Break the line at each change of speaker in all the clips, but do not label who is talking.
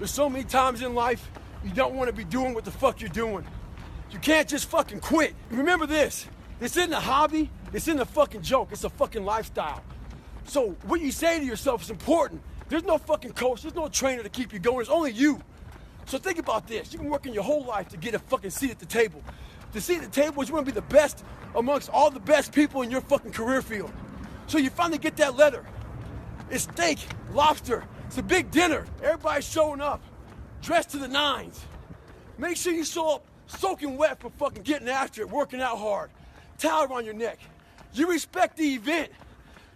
There's so many times in life you don't want to be doing what the fuck you're doing. You can't just fucking quit. Remember this. This isn't a hobby. This isn't a fucking joke. It's a fucking lifestyle. So what you say to yourself is important. There's no fucking coach. There's no trainer to keep you going. It's only you. So think about this. You've been working your whole life to get a fucking seat at the table. The seat at the table is you want to be the best amongst all the best people in your fucking career field. So you finally get that letter. It's steak, lobster. It's a big dinner. Everybody's showing up, dressed to the nines. Make sure you show up soaking wet for fucking getting after it, working out hard. Towel around your neck. You respect the event.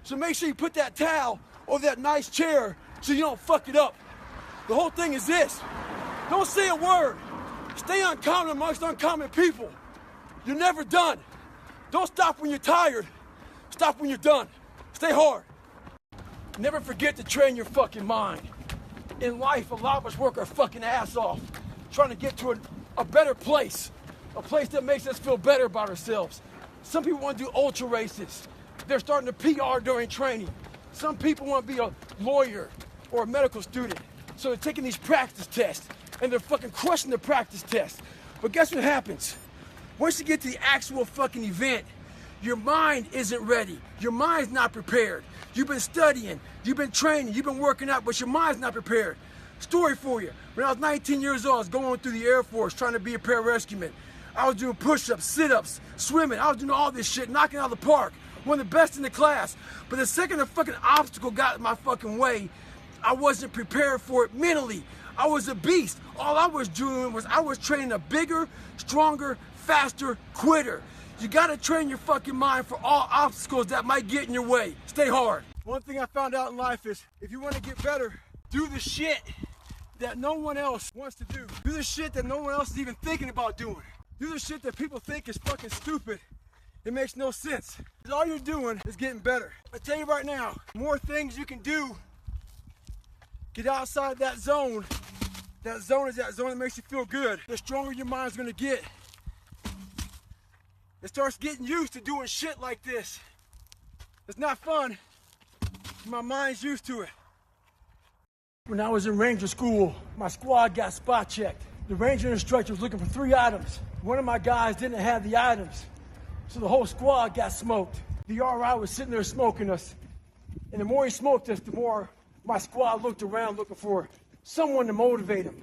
So make sure you put that towel over that nice chair so you don't fuck it up. The whole thing is this. Don't say a word. Stay uncommon amongst uncommon people. You're never done. Don't stop when you're tired. Stop when you're done. Stay hard. Never forget to train your fucking mind. In life, a lot of us work our fucking ass off trying to get to a better place, a place that makes us feel better about ourselves. Some people want to do ultra races. They're starting to PR during training. Some people want to be a lawyer or a medical student. So they're taking these practice tests and they're fucking crushing the practice tests. But guess what happens? Once you get to the actual fucking event, your mind isn't ready. Your mind's not prepared. You've been studying, you've been training, you've been working out, but your mind's not prepared. Story for you. When I was 19 years old, I was going through the Air Force trying to be a pararescueman. I was doing push-ups, sit-ups, swimming. I was doing all this shit, knocking out of the park. One of the best in the class. But the second a fucking obstacle got in my fucking way, I wasn't prepared for it mentally. I was a beast. All I was doing was I was training a bigger, stronger, faster quitter. You gotta train your fucking mind for all obstacles that might get in your way. Stay hard. One thing I found out in life is if you want to get better, do the shit that no one else wants to do. Do the shit that no one else is even thinking about doing. Do the shit that people think is fucking stupid. It makes no sense. Because all you're doing is getting better. I tell you right now, more things you can do. Get outside that zone. That zone is that zone that makes you feel good. The stronger your mind's gonna get. It starts getting used to doing shit like this. It's not fun. My mind's used to it. When I was in Ranger school, my squad got spot checked. The Ranger instructor was looking for 3 items. One of my guys didn't have the items, so the whole squad got smoked. The RI was sitting there smoking us, and the more he smoked us, the more my squad looked around looking for someone to motivate him.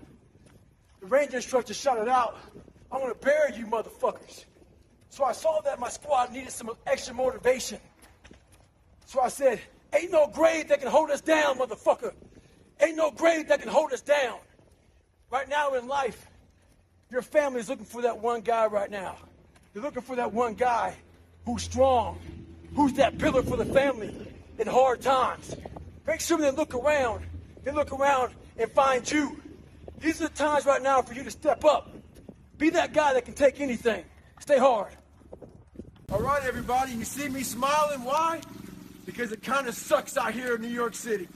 The Ranger instructor shouted out, "I'm gonna bury you motherfuckers." So I saw that my squad needed some extra motivation. So I said, "Ain't no grave that can hold us down, motherfucker. Ain't no grave that can hold us down." Right now in life, your family is looking for that one guy right now. They're looking for that one guy who's strong, who's that pillar for the family in hard times. Make sure they look around and find you. These are the times right now for you to step up. Be that guy that can take anything. Stay hard. All right, everybody, you see me smiling. Why? Because it kind of sucks out here in New York City.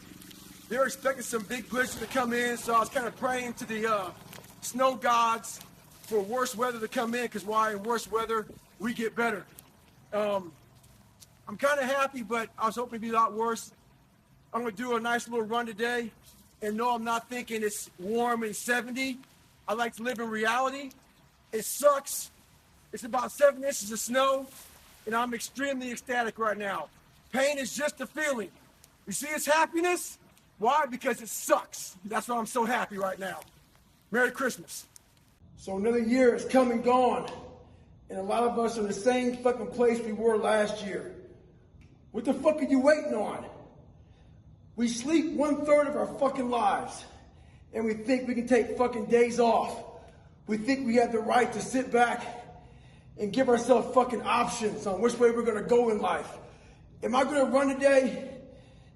They're expecting some big blizzard to come in, so I was kind of praying to the snow gods for worse weather to come in, because why? In worse weather, we get better. I'm kind of happy, but I was hoping to be a lot worse. I'm going to do a nice little run today, and no, I'm not thinking it's warm and 70. I like to live in reality. It sucks. It's about 7 inches of snow, and I'm extremely ecstatic right now. Pain is just a feeling. You see it's happiness? Why? Because it sucks. That's why I'm so happy right now. Merry Christmas. So another year has come and gone, and a lot of us are in the same fucking place we were last year. What the fuck are you waiting on? We sleep 1/3 of our fucking lives, and we think we can take fucking days off. We think we have the right to sit back and give ourselves fucking options on which way we're gonna go in life. Am I gonna run today?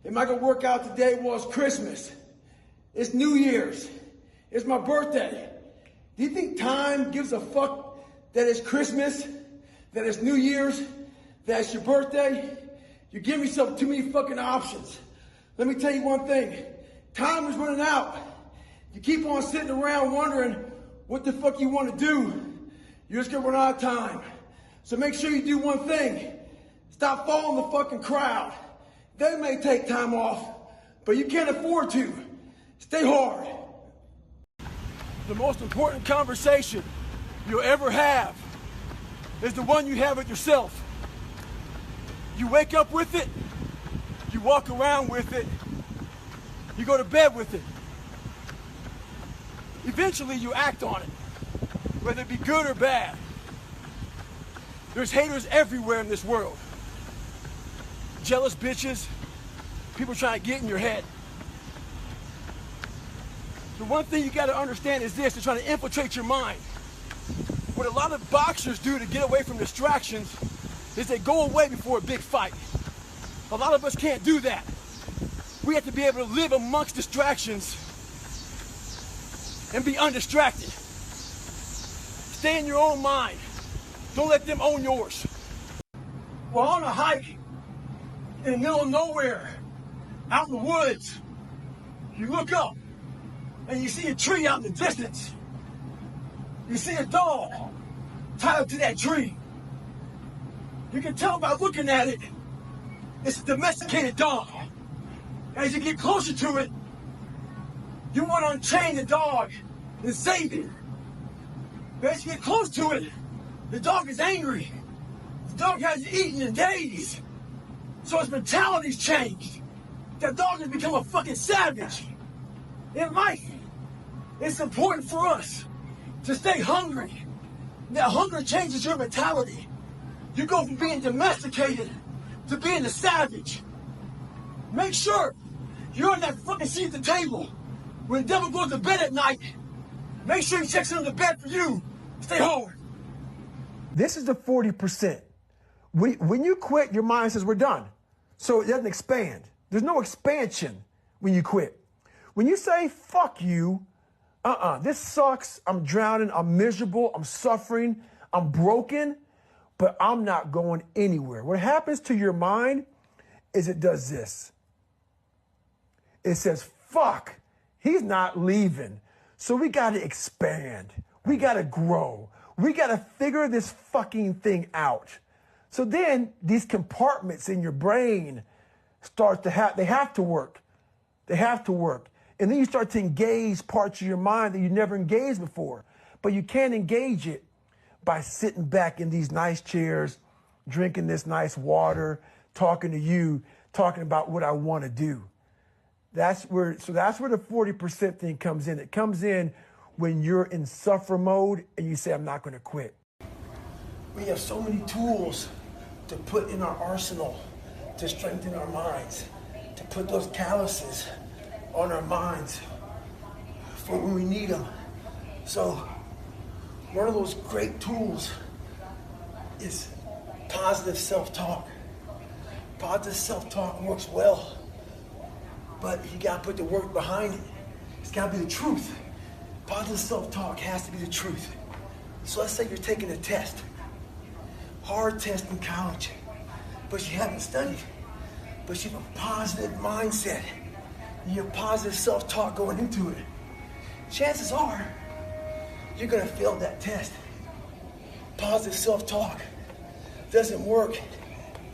Am I gonna work out today? Well, it's Christmas. It's New Year's. It's my birthday. Do you think time gives a fuck that it's Christmas, that it's New Year's, that it's your birthday? You're giving yourself too many fucking options. Let me tell you one thing. Time is running out. You keep on sitting around wondering what the fuck you want to do, you're just gonna run out of time. So make sure you do one thing. Stop following the fucking crowd. They may take time off, but you can't afford to. Stay hard. The most important conversation you'll ever have is the one you have with yourself. You wake up with it, you walk around with it, you go to bed with it. Eventually you act on it, whether it be good or bad. There's haters everywhere in this world. Jealous bitches, people trying to get in your head. The one thing you gotta understand is this: they're trying to infiltrate your mind. What a lot of boxers do to get away from distractions is they go away before a big fight. A lot of us can't do that. We have to be able to live amongst distractions and be undistracted. Stay in your own mind. Don't let them own yours. We're on a hike in the middle of nowhere, out in the woods. You look up and you see a tree out in the distance. You see a dog tied up to that tree. You can tell by looking at it, it's a domesticated dog. As you get closer to it, you want to unchain the dog and save it. But as you get close to it, the dog is angry. The dog hasn't eaten in days. So his mentality's changed. That dog has become a fucking savage. In life, it's important for us to stay hungry. That hunger changes your mentality. You go from being domesticated to being a savage. Make sure you're on that fucking seat at the table. When the devil goes to bed at night, make sure he checks under the bed for you. Stay hard. This is the 40%. When you quit, your mind says we're done. So it doesn't expand. There's no expansion when you quit. When you say, fuck you, this sucks, I'm drowning, I'm miserable, I'm suffering, I'm broken, but I'm not going anywhere. What happens to your mind is it does this. It says, fuck, he's not leaving. So we got to expand. We got to grow. We got to figure this fucking thing out. So then these compartments in your brain start to they have to work. They have to work. And then you start to engage parts of your mind that you never engaged before. But you can't engage it by sitting back in these nice chairs, drinking this nice water, talking to you, talking about what I want to do. That's where the 40% thing comes in. It comes in when you're in suffer mode and you say, I'm not going to quit. We have so many tools to put in our arsenal to strengthen our minds, to put those calluses on our minds for when we need them. So one of those great tools is positive self-talk. Positive self-talk works well, but you gotta put the work behind it. It's gotta be the truth. Positive self-talk has to be the truth. So let's say you're taking a test, hard test in college, but you haven't studied, but you have a positive mindset. You have positive self-talk going into it. Chances are you're gonna fail that test. Positive self-talk doesn't work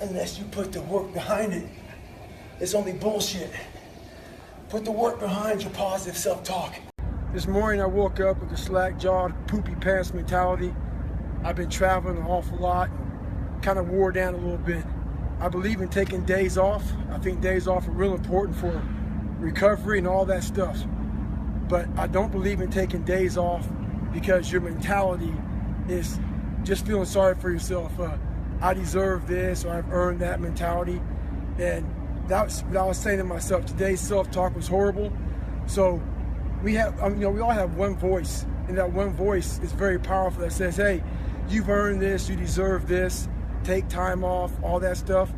unless you put the work behind it. It's only bullshit. Put the work behind your positive self-talk. This morning I woke up with a slack-jawed, poopy pants mentality. I've been traveling an awful lot and kind of wore down a little bit. I believe in taking days off. I think days off are real important for recovery and all that stuff. But I don't believe in taking days off because your mentality is just feeling sorry for yourself. I deserve this, or I've earned that mentality. And that's what I was saying to myself. Today's self-talk was horrible. So we all have one voice, and that one voice is very powerful. That says, hey, you've earned this, you deserve this, take time off, all that stuff.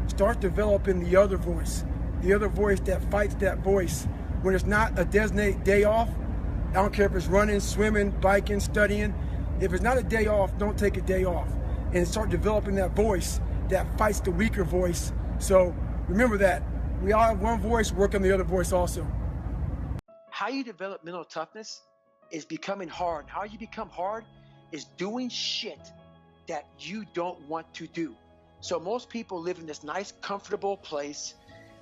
Start developing the other voice that fights that voice. When it's not a designated day off, I don't care if it's running, swimming, biking, studying. If it's not a day off, don't take a day off. And start developing that voice that fights the weaker voice. So remember that. We all have one voice, work on the other voice also. How you develop mental toughness is becoming hard. How you become hard is doing shit that you don't want to do. So most people live in this nice, comfortable place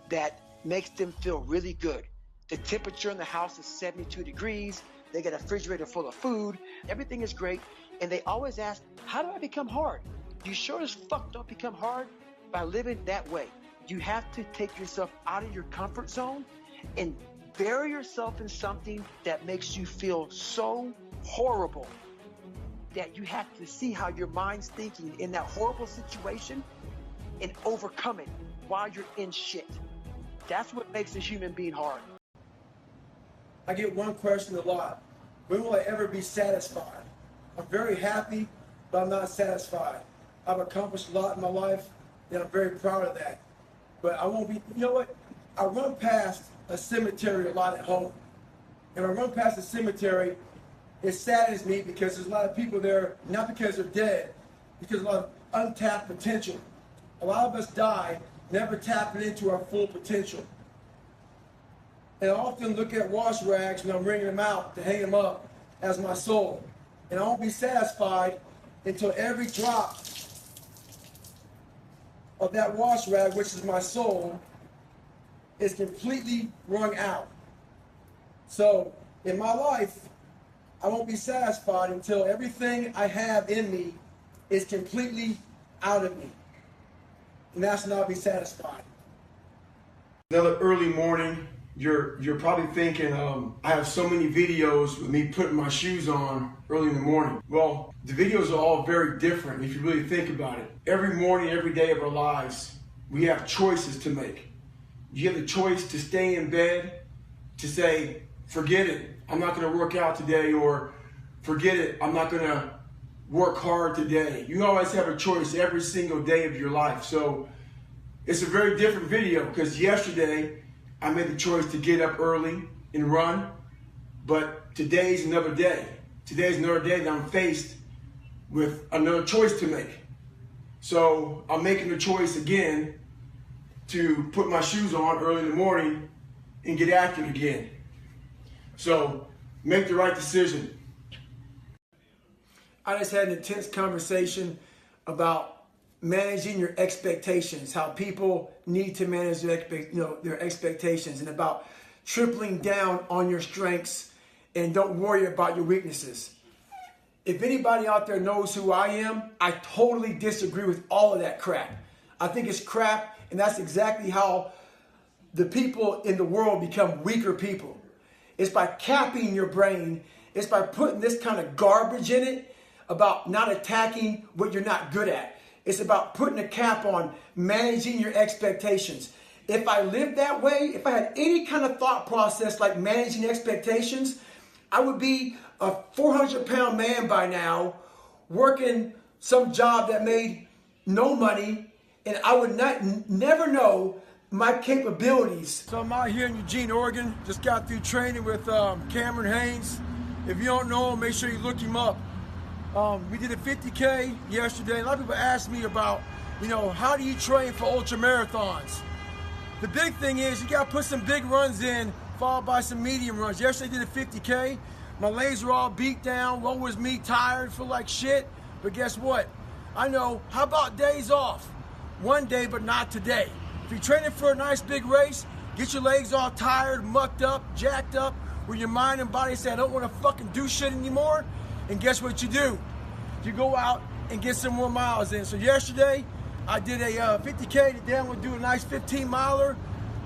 that makes them feel really good. The temperature in the house is 72 degrees. They get a refrigerator full of food. Everything is great. And they always ask, how do I become hard? You sure as fuck don't become hard by living that way. You have to take yourself out of your comfort zone and bury yourself in something that makes you feel so horrible that you have to see how your mind's thinking in that horrible situation and overcome it while you're in shit. That's what makes a human being hard. I get one question a lot. When will I ever be satisfied? I'm very happy, but I'm not satisfied. I've accomplished a lot in my life, and I'm very proud of that. But I won't be, you know what? I run past a cemetery a lot at home. And when I run past a cemetery, it saddens me because there's a lot of people there, not because they're dead, because a lot of untapped potential. A lot of us die never tapping into our full potential. And I often look at wash rags when I'm wringing them out to hang them up as my soul. And I won't be satisfied until every drop of that wash rag, which is my soul, is completely wrung out. So in my life, I won't be satisfied until everything I have in me is completely out of me. And that's when I'll be satisfied. Another early morning, you're probably thinking, I have so many videos with me putting my shoes on early in the morning. Well, the videos are all very different if you really think about it. Every morning, every day of our lives, we have choices to make. You have the choice to stay in bed, to say, forget it, I'm not gonna work out today, or forget it, I'm not gonna work hard today. You always have a choice every single day of your life. So it's a very different video because yesterday I made the choice to get up early and run, but today's another day. Today's another day that I'm faced with another choice to make. So I'm making the choice again to put my shoes on early in the morning and get after it again. So make the right decision. I just had an intense conversation about managing your expectations, how people need to manage their expectations, and about tripling down on your strengths and don't worry about your weaknesses. If anybody out there knows who I am, I totally disagree with all of that crap. I think it's crap, and that's exactly how the people in the world become weaker people. It's by capping your brain. It's by putting this kind of garbage in it about not attacking what you're not good at. It's about putting a cap on managing your expectations. If I lived that way, if I had any kind of thought process like managing expectations, I would be a 400-pound man by now, working some job that made no money, and I would never know my capabilities. So I'm out here in Eugene, Oregon. Just got through training with Cameron Haynes. If you don't know him, make sure you look him up. We did a 50K yesterday. A lot of people ask me about, how do you train for ultra marathons? The big thing is you got to put some big runs in, followed by some medium runs. Yesterday I did a 50K. My legs were all beat down. Woe was me, tired, feel like shit. But guess what? I know, how about days off? One day, but not today. If you're training for a nice big race, get your legs all tired, mucked up, jacked up, where your mind and body say, I don't want to fucking do shit anymore. And guess what you do? You go out and get some more miles in. So yesterday, I did a 50K. Today I'm going to do a nice 15-miler,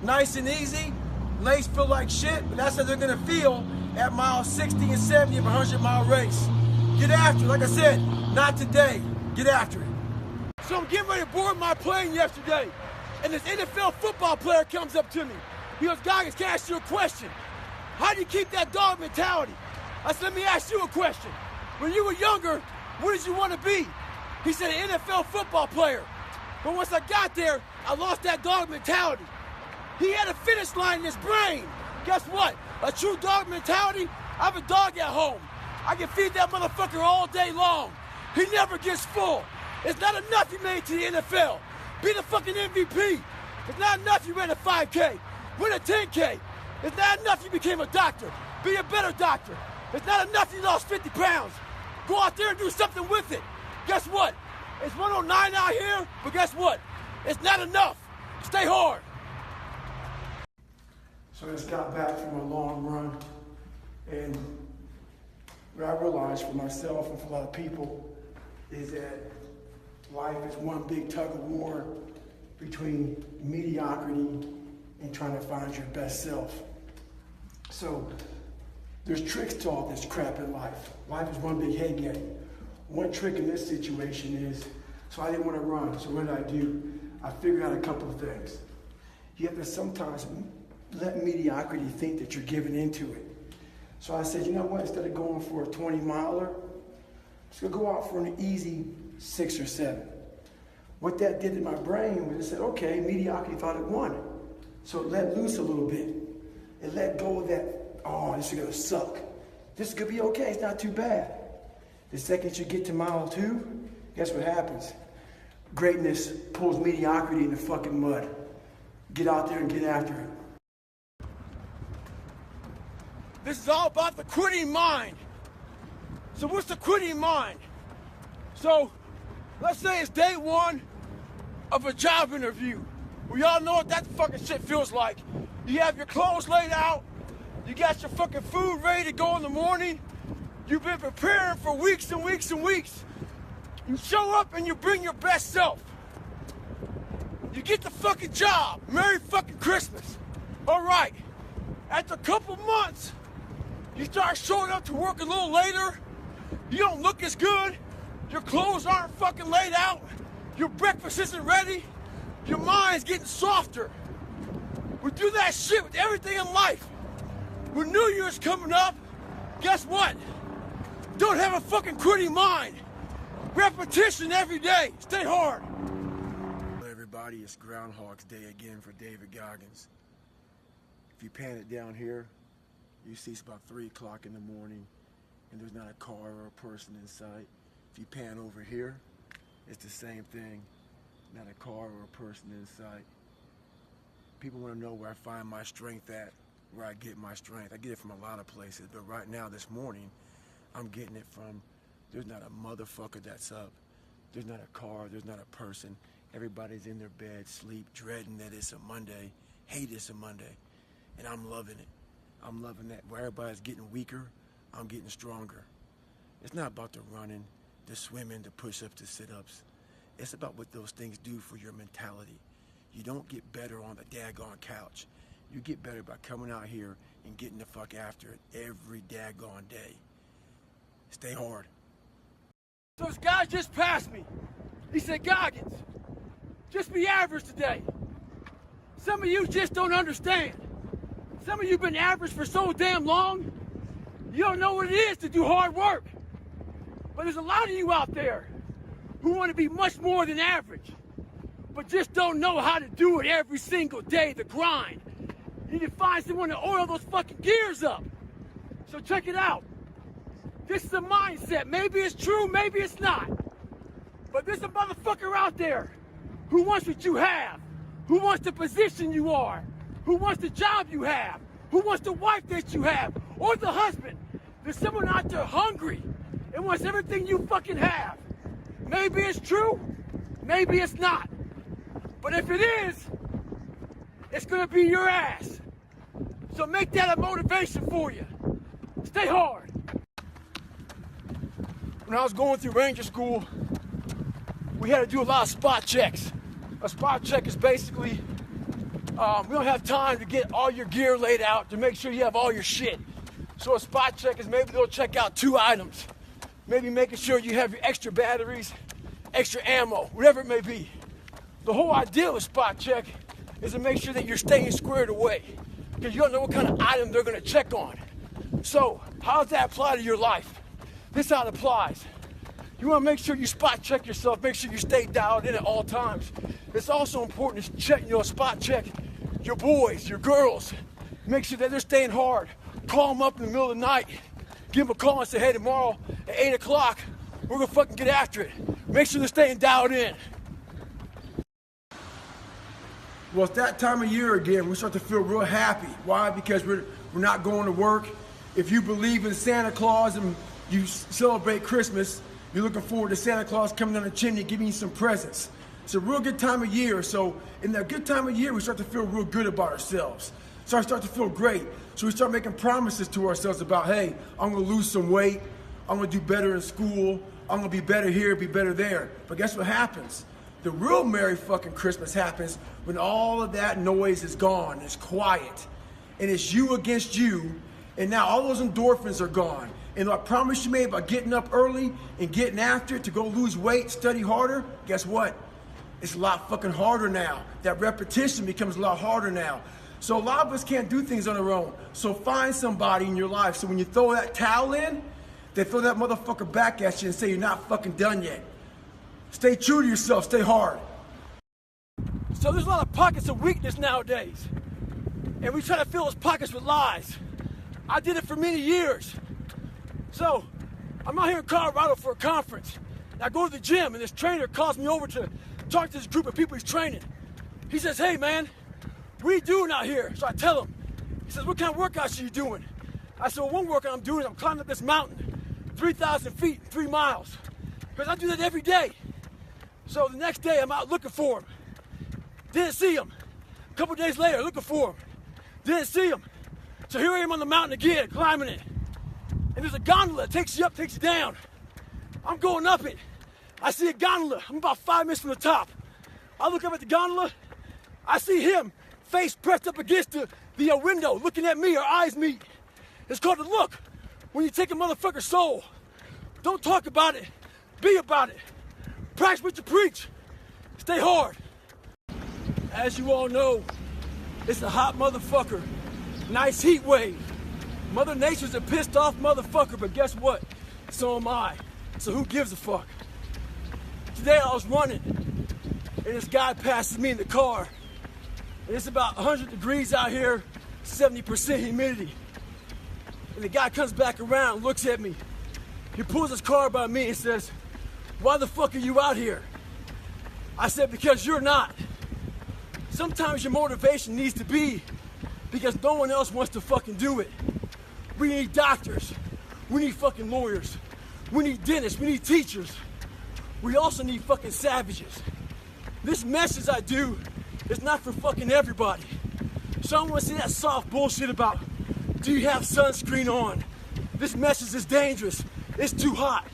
nice and easy. Legs feel like shit, but that's how they're going to feel at mile 60 and 70 of a 100-mile race. Get after it. Like I said, not today. Get after it. So I'm getting ready to board my plane yesterday, and this NFL football player comes up to me. He goes, Goggins, can I ask you a question? How do you keep that dog mentality? I said, let me ask you a question. When you were younger, what did you want to be? He said, an NFL football player. But once I got there, I lost that dog mentality. He had a finish line in his brain. Guess what? A true dog mentality, I have a dog at home. I can feed that motherfucker all day long. He never gets full. It's not enough you made it to the NFL. Be the fucking MVP. It's not enough you ran a 5K. Win a 10K. It's not enough you became a doctor. Be a better doctor. It's not enough you lost 50 pounds. Go out there and do something with it. Guess what? It's 109 out here, but guess what? It's not enough. Stay hard. So I just got back from a long run, and What I realized for myself and for a lot of people is that life is one big tug of war between mediocrity and trying to find your best self. So there's tricks to all this crap in life. Life is one big head game. One trick in this situation is, so I didn't want to run, so what did I do? I figured out a couple of things. You have to sometimes let mediocrity think that you're giving into it. So I said, you know what, instead of going for a 20-miler, just gonna go out for an easy 6 or 7. What that did in my brain was it said, okay, mediocrity thought it won. So it let loose a little bit. It let go of that, oh, this is gonna suck. This is gonna be okay, it's not too bad. The second you get to mile 2, guess what happens? Greatness pulls mediocrity in the fucking mud. Get out there and get after it. This is all about the quitting mind. So what's the quitting mind? So let's say it's day 1 of a job interview. We all know what that fucking shit feels like. You have your clothes laid out. You got your fucking food ready to go in the morning. You've been preparing for weeks and weeks and weeks. You show up and you bring your best self. You get the fucking job. Merry fucking Christmas. All right. After a couple months, you start showing up to work a little later. You don't look as good. Your clothes aren't fucking laid out. Your breakfast isn't ready. Your mind's getting softer. We do that shit with everything in life. When New Year's coming up, guess what? Don't have a fucking quitting mind. Repetition every day. Stay hard. Hello everybody, it's Groundhog's Day again for David Goggins. If you pan it down here, you see it's about 3 o'clock in the morning and there's not a car or a person in sight. If you pan over here, it's the same thing. Not a car or a person in sight. People want to know where I find my strength at, where I get my strength. I get it from a lot of places, but right now, this morning, I'm getting it from, there's not a motherfucker that's up. There's not a car, there's not a person. Everybody's in their bed, sleep, dreading that it's a Monday, hate it's a Monday. And I'm loving it. I'm loving that. Where everybody's getting weaker, I'm getting stronger. It's not about the running, the swimming, the push-ups, the sit-ups. It's about what those things do for your mentality. You don't get better on the daggone couch. You get better by coming out here and getting the fuck after it every daggone day. Stay hard. So this guy just passed me. He said, Goggins, just be average today. Some of you just don't understand. Some of you been average for so damn long, you don't know what it is to do hard work. But there's a lot of you out there who want to be much more than average, but just don't know how to do it every single day, the grind. You need to find someone to oil those fucking gears up. So check it out. This is a mindset. Maybe it's true, maybe it's not. But there's a motherfucker out there who wants what you have, who wants the position you are, who wants the job you have, who wants the wife that you have, or the husband. There's someone out there hungry and wants everything you fucking have. Maybe it's true, maybe it's not. But if it is, it's gonna be your ass. So make that a motivation for you. Stay hard. When I was going through Ranger School, we had to do a lot of spot checks. A spot check is basically, we don't have time to get all your gear laid out to make sure you have all your shit. So a spot check is maybe they'll check out 2 items. Maybe making sure you have your extra batteries, extra ammo, whatever it may be. The whole idea of a spot check is to make sure that you're staying squared away, because you don't know what kind of item they're gonna check on. So how does that apply to your life? This is how it applies. You wanna make sure you spot check yourself, make sure you stay dialed in at all times. It's also important to check, spot check your boys, your girls. Make sure that they're staying hard. Call them up in the middle of the night. Give them a call and say, hey, tomorrow at 8 o'clock, we're gonna fucking get after it. Make sure they're staying dialed in. Well, it's that time of year again. We start to feel real happy. Why? Because we're not going to work. If you believe in Santa Claus and you celebrate Christmas, you're looking forward to Santa Claus coming down the chimney giving you some presents. It's a real good time of year. So in that good time of year, we start to feel real good about ourselves. So I start to feel great. So we start making promises to ourselves about, hey, I'm gonna lose some weight. I'm gonna do better in school, I'm gonna be better here, be better there. But guess what happens? The real Merry fucking Christmas happens when all of that noise is gone, it's quiet, and it's you against you, and now all those endorphins are gone. And I promise you made by getting up early and getting after it to go lose weight, study harder, guess what? It's a lot fucking harder now. That repetition becomes a lot harder now. So a lot of us can't do things on our own. So find somebody in your life. So when you throw that towel in, they throw that motherfucker back at you and say you're not fucking done yet. Stay true to yourself, stay hard. So there's a lot of pockets of weakness nowadays. And we try to fill those pockets with lies. I did it for many years. So I'm out here in Colorado for a conference. And I go to the gym and this trainer calls me over to talk to this group of people he's training. He says, hey man, what are you doing out here? So I tell him. He says, what kind of workouts are you doing? I said, well, one workout I'm doing is I'm climbing up this mountain, 3,000 feet, 3 miles. Because I do that every day. So the next day I'm out looking for him. Didn't see him. A couple days later, looking for him. Didn't see him. So here I am on the mountain again, climbing it. And there's a gondola that takes you up, takes you down. I'm going up it. I see a gondola. I'm about 5 minutes from the top. I look up at the gondola. I see him, face pressed up against the window, looking at me. Our eyes meet. It's called a look. When you take a motherfucker's soul, don't talk about it. Be about it. Practice what you preach. Stay hard. As you all know, it's a hot motherfucker. Nice heat wave. Mother Nature's a pissed off motherfucker, but guess what? So am I. So who gives a fuck? Today I was running, and this guy passes me in the car. And it's about 100 degrees out here, 70% humidity. And the guy comes back around, looks at me. He pulls his car by me and says, why the fuck are you out here? I said, because you're not. Sometimes your motivation needs to be because no one else wants to fucking do it. We need doctors. We need fucking lawyers. We need dentists. We need teachers. We also need fucking savages. This message I do is not for fucking everybody. So I don't want to see that soft bullshit about, do you have sunscreen on? This message is dangerous. It's too hot.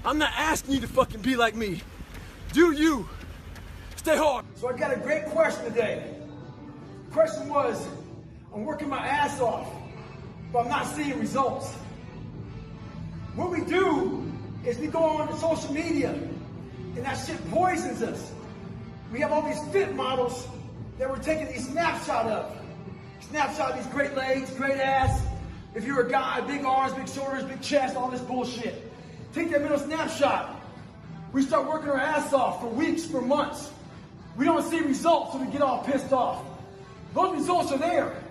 I'm not asking you to fucking be like me. Do you? Stay hard. So I got a great question today. The question was, I'm working my ass off, but I'm not seeing results. What we do is we go on to social media, and that shit poisons us. We have all these fit models that we're taking these snapshots of. Snapshot of these great legs, great ass. If you're a guy, big arms, big shoulders, big chest, all this bullshit. Take that middle snapshot. We start working our ass off for weeks, for months. We don't see results, so we get all pissed off. Those results are there.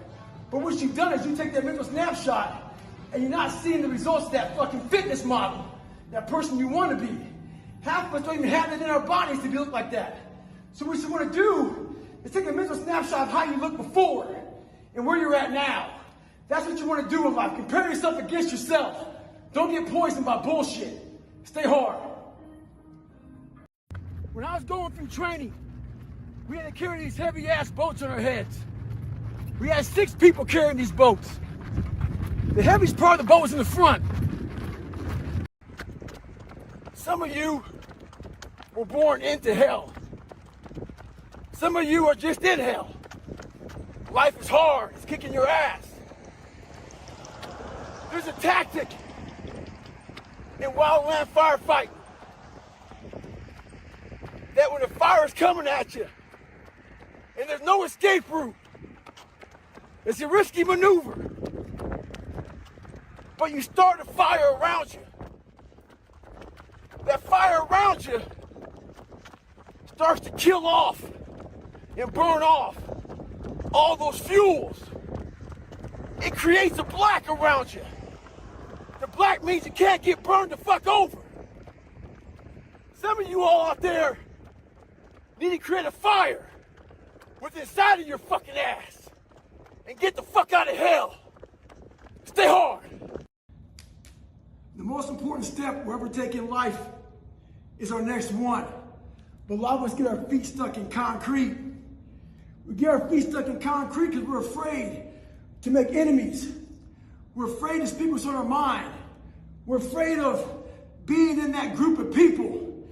But what you've done is you take that mental snapshot and you're not seeing the results of that fucking fitness model, that person you want to be. Half of us don't even have it in our bodies to look like that. So what you want to do is take a mental snapshot of how you looked before and where you're at now. That's what you want to do in life. Compare yourself against yourself. Don't get poisoned by bullshit. Stay hard. When I was going through training, we had to carry these heavy ass boats on our heads. We had 6 people carrying these boats. The heaviest part of the boat was in the front. Some of you were born into hell. Some of you are just in hell. Life is hard, it's kicking your ass. There's a tactic in wildland firefighting that when the fire is coming at you and there's no escape route, it's a risky maneuver, but you start a fire around you. That fire around you starts to kill off and burn off all those fuels. It creates a black around you. The black means you can't get burned the fuck over. Some of you all out there need to create a fire within inside of your fucking ass and get the fuck out of hell. Stay hard. The most important step we'll ever take in life is our next one. But a lot of us get our feet stuck in concrete. We get our feet stuck in concrete because we're afraid to make enemies. We're afraid to speak what's on our mind. We're afraid of being in that group of people.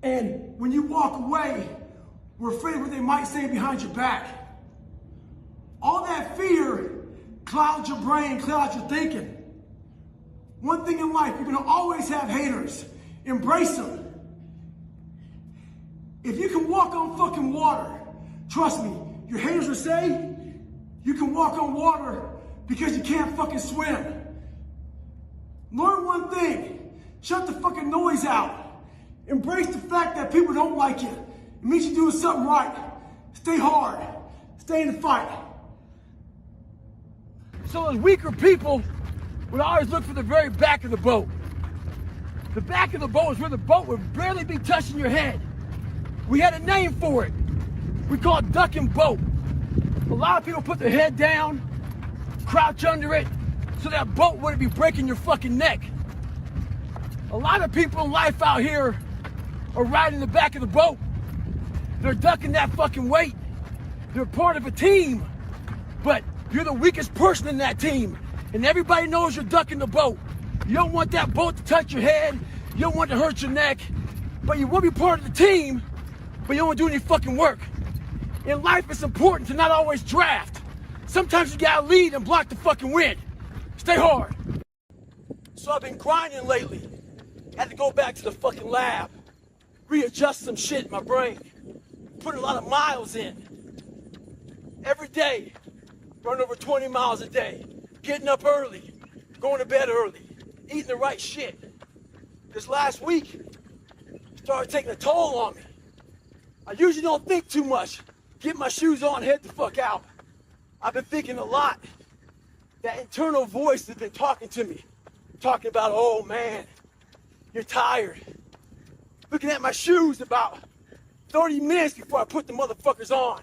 And when you walk away, we're afraid of what they might say behind your back. All that fear clouds your brain, clouds your thinking. One thing in life, you're gonna always have haters. Embrace them. If you can walk on fucking water, trust me, your haters will say you can walk on water because you can't fucking swim. Learn one thing, shut the fucking noise out. Embrace the fact that people don't like you. It means you're doing something right. Stay hard, stay in the fight. So those weaker people would always look for the very back of the boat. The back of the boat is where the boat would barely be touching your head. We had a name for it. We call it ducking boat. A lot of people put their head down, crouch under it, so that boat wouldn't be breaking your fucking neck. A lot of people in life out here are riding the back of the boat. They're ducking that fucking weight. They're part of a team, but you're the weakest person in that team, and everybody knows you're ducking the boat. You don't want that boat to touch your head. You don't want it to hurt your neck, but you will be part of the team, but you don't want to do any fucking work. In life, it's important to not always draft. Sometimes you gotta lead and block the fucking wind. Stay hard. So I've been grinding lately. Had to go back to the fucking lab, readjust some shit in my brain, put a lot of miles in. Every day, run over 20 miles a day, getting up early, going to bed early, eating the right shit. This last week, it started taking a toll on me. I usually don't think too much. Get my shoes on, head the fuck out. I've been thinking a lot. That internal voice has been talking to me, talking about, oh man, you're tired. Looking at my shoes about 30 minutes before I put the motherfuckers on,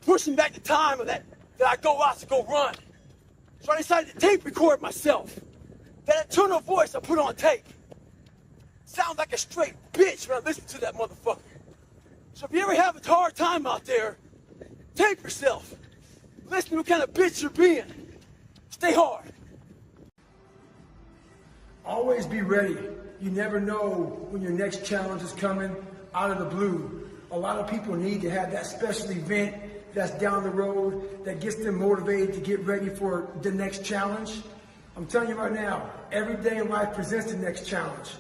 pushing back the time of that I go out to go run. So I decided to tape record myself. That internal voice I put on tape. Sounds like a straight bitch when I listen to that motherfucker. So if you ever have a hard time out there, tape yourself. Listen to what kind of bitch you're being. Stay hard. Always be ready. You never know when your next challenge is coming out of the blue. A lot of people need to have that special event that's down the road that gets them motivated to get ready for the next challenge. I'm telling you right now, every day in life presents the next challenge.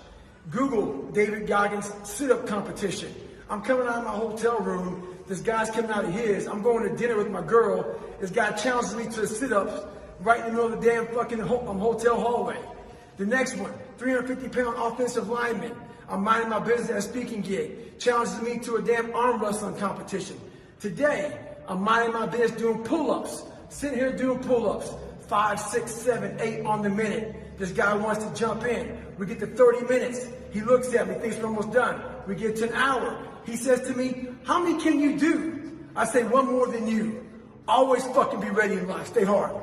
Google David Goggins sit-up competition. I'm coming out of my hotel room. This guy's coming out of his. I'm going to dinner with my girl. This guy challenges me to sit-ups right in the middle of the damn fucking hotel hallway. The next one, 350-pound offensive lineman. I'm minding my business at a speaking gig. Challenges me to a damn arm wrestling competition. Today, I'm minding my business doing pull-ups. Sitting here doing pull-ups. 5, 6, 7, 8 on the minute. This guy wants to jump in. We get to 30 minutes. He looks at me, thinks we're almost done. We get to an hour. He says to me, how many can you do? I say, one more than you. Always fucking be ready in life. Stay hard.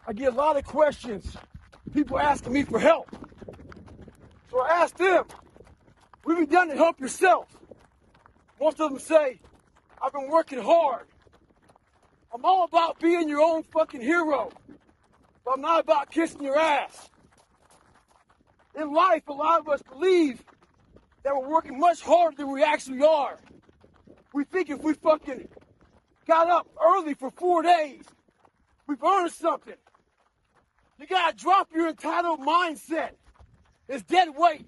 I get a lot of questions. People asking me for help. So I asked them, what have you done to help yourself? Most of them say, I've been working hard. I'm all about being your own fucking hero, but I'm not about kissing your ass. In life, a lot of us believe that we're working much harder than we actually are. We think if we fucking got up early for 4 days, we've earned something. You gotta drop your entitled mindset. It's dead weight.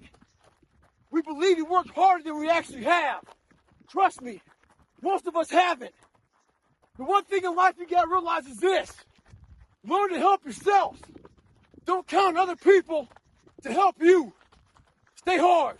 We believe we worked harder than we actually have. Trust me, most of us haven't. The one thing in life you gotta realize is this. Learn to help yourself. Don't count on other people to help you. Stay hard.